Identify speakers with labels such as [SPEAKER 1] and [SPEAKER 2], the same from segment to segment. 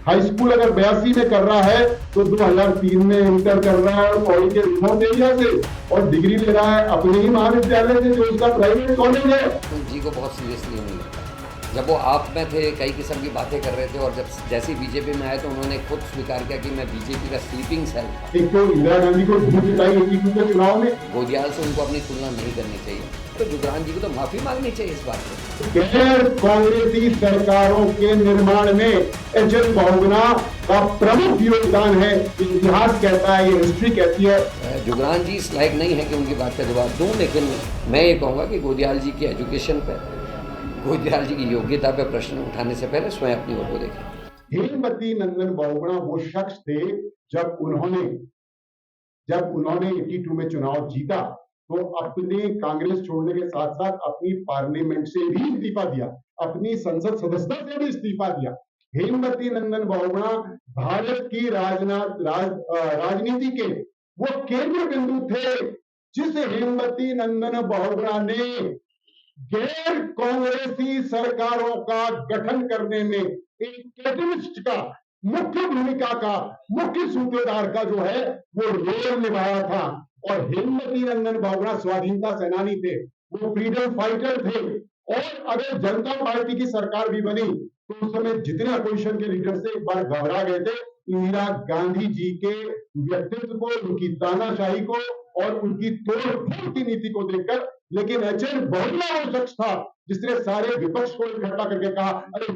[SPEAKER 1] High school अगर 82 में कर रहा है तो 2003 में इंटर कर रहा है और पौड़ी के रिमोट एरिया से, और डिग्री ले रहा है अपने ही महाविद्यालय से जो उसका प्राइवेट कॉलेज है।
[SPEAKER 2] तो जी को बहुत सीरियसली नहीं लेता। जब वो आप में थे कई किस्म की बातें कर रहे थे, और जब जैसे बीजेपी में आए तो उन्होंने खुद स्वीकार किया कि मैं बीजेपी का स्लीपिंग सेल था।
[SPEAKER 1] एक तो इंदिरा गांधी को धूल चटाई 82 के चुनाव में,
[SPEAKER 2] गोदियाल से उनको अपनी तुलना नहीं करनी चाहिए। तो जुगरान जी को तो माफी मांगनी चाहिए इस बात पे।
[SPEAKER 1] गैर कांग्रेसी सरकारों के निर्माण में एच.एन. बहुगुणा का प्रमुख योगदान है। इतिहास कहता है, ये हिस्ट्री कहती है।
[SPEAKER 2] जुगरान जी इस लायक नहीं है कि उनकी बात का जवाब दूं, लेकिन मैं ये कहूँगा कि गोदियाल जी की एजुकेशन पे, गोदियाल जी की योग्यता पे प्रश्न उठाने से पहले स्वयं अपनी ओर को देखें।
[SPEAKER 1] हेमवती नंदन बहुगुणा वो शख्स थे जब उन्होंने 82 में चुनाव जीता तो अपने कांग्रेस छोड़ने के साथ साथ अपनी पार्लियामेंट से भी इस्तीफा दिया, अपनी संसद सदस्यता से भी इस्तीफा दिया। हेमवती नंदन बहुगुणा भारत की राजनीति के वो केंद्र बिंदु थे, जिस हेमवती नंदन बहुगुणा ने गैर कांग्रेसी सरकारों का गठन करने में एक कैटलिस्ट का, मुख्य भूमिका का, मुख्य सूत्रधार का जो है वो रोल निभाया था। और हेमवती नंदन बहुगुणा स्वाधीनता सेनानी थे, वो फ्रीडम फाइटर थे। और अगर जनता पार्टी की सरकार भी बनी तो उस समय जितने अपोजिशन के लीडर से एक बार घबरा गए थे इंदिरा गांधी जी के व्यक्तित्व को, उनकी तानाशाही को और उनकी तोड़-फोड़ की नीति को देखकर। लेकिन एच.एन. बहुगुणा वो शख्स था जिसने सारे विपक्ष को इकट्ठा करके कहा, अरे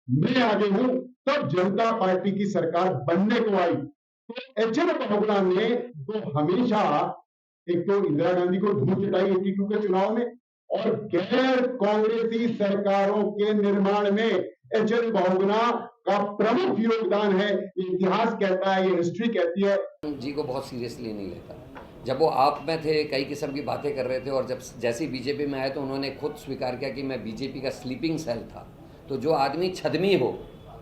[SPEAKER 1] मैं आगे हूं। तब जनता पार्टी की सरकार बनने को आई। तो एच.एन. बहुगुणा ने तो हमेशा एक तो इंदिरा गांधी को धूल चटाई 82 के चुनाव में, और गैर कांग्रेसी सरकारों के निर्माण में एच.एन. बहुगुणा का प्रमुख योगदान है। इतिहास कहता है, ये हिस्ट्री कहती है।
[SPEAKER 2] जी को बहुत सीरियसली नहीं लेता। जब वो आप में थे कई किस्म की बातें कर रहे थे, और जब जैसे बीजेपी में आए तो उन्होंने खुद स्वीकार किया कि मैं बीजेपी का स्लीपिंग सेल था। तो जो आदमी छदमी हो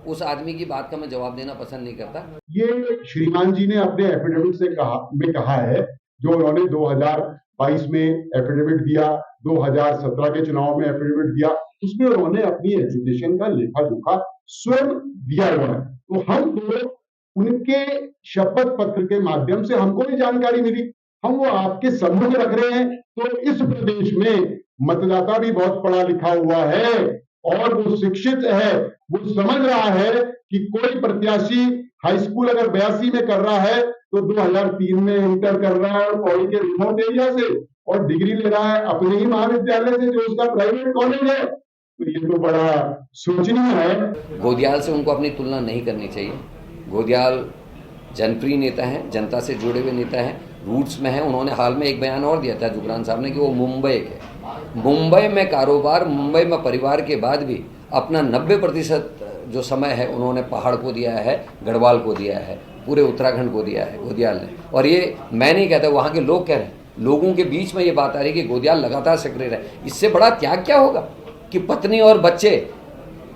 [SPEAKER 2] उस आदमी की बात का मैं जवाब देना पसंद नहीं करता।
[SPEAKER 1] ये श्रीमान जी ने अपने एफिडेविट से कहा है, जो उन्होंने 2022 में एफिडेविट दिया, 2017 के चुनाव में एफिडेविट दिया, उसमें उन्होंने अपनी एजुकेशन का लेखा जोखा स्वयं दिया हुआ है। तो हम तो उनके शपथ पत्र के माध्यम से हमको भी जानकारी मिली, हम वो आपके सम्मुख रख रहे हैं। तो इस प्रदेश में मतदाता भी बहुत पढ़ा लिखा हुआ है और वो शिक्षित है, वो समझ रहा है कि कोई प्रत्याशी हाई स्कूल अगर 82 में कर रहा है तो 2003 में इंटर कर रहा है और पौड़ी के रिमोट एरिया से, और डिग्री ले रहा है अपने ही महाविद्यालय से जो उसका प्राइवेट कॉलेज है। तो ये तो बड़ा सोचनीय है।
[SPEAKER 2] गोदियाल से उनको अपनी तुलना नहीं करनी चाहिए। गोदियाल जनप्रिय नेता हैं, जनता से जुड़े हुए नेता हैं, रूट्स में हैं। उन्होंने हाल में एक बयान और दिया था जुगरान साहब ने कि वो मुंबई के, मुंबई में कारोबार, मुंबई में परिवार के बाद भी अपना 90% जो समय है उन्होंने पहाड़ को दिया है, गढ़वाल को दिया है, पूरे उत्तराखंड को दिया है गोदियाल ने। और ये मैं नहीं कहता, वहाँ के लोग कह रहे हैं, लोगों के बीच में ये बात आ रही है कि गोदियाल लगातार सक्रिय रहे। इससे बड़ा त्याग क्या होगा कि पत्नी और बच्चे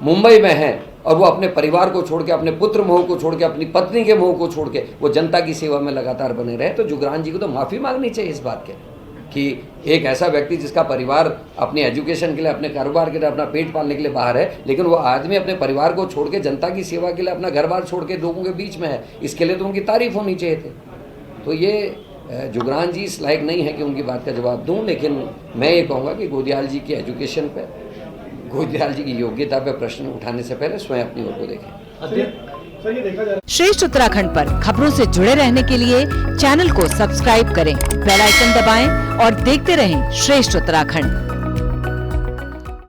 [SPEAKER 2] मुंबई में हैं और वो अपने परिवार को छोड़ के, अपने पुत्र मोह को छोड़ के, अपनी पत्नी के मोह को छोड़ के वो जनता की सेवा में लगातार बने रहे। तो जुगरान जी को तो माफ़ी मांगनी चाहिए इस बात के कि एक ऐसा व्यक्ति जिसका परिवार अपनी एजुकेशन के लिए, अपने कारोबार के लिए, अपना पेट पालने के लिए बाहर है, लेकिन वो आदमी अपने परिवार को छोड़ के जनता की सेवा के लिए अपना घर बार छोड़ के लोगों के बीच में है। इसके लिए तो उनकी तारीफ होनी चाहिए थी। तो ये जुगरान जी इस लायक नहीं है कि उनकी बात का जवाब दूं, लेकिन मैं ये कहूँगा कि गोदियाल जी की एजुकेशन पे, गोदियाल जी की योग्यता पे प्रश्न उठाने से पहले स्वयं अपनी ओर को देखें।
[SPEAKER 3] श्रेष्ठ उत्तराखंड पर खबरों से जुड़े रहने के लिए चैनल को सब्सक्राइब करें, बेल आइकन दबाएं और देखते रहें श्रेष्ठ उत्तराखंड।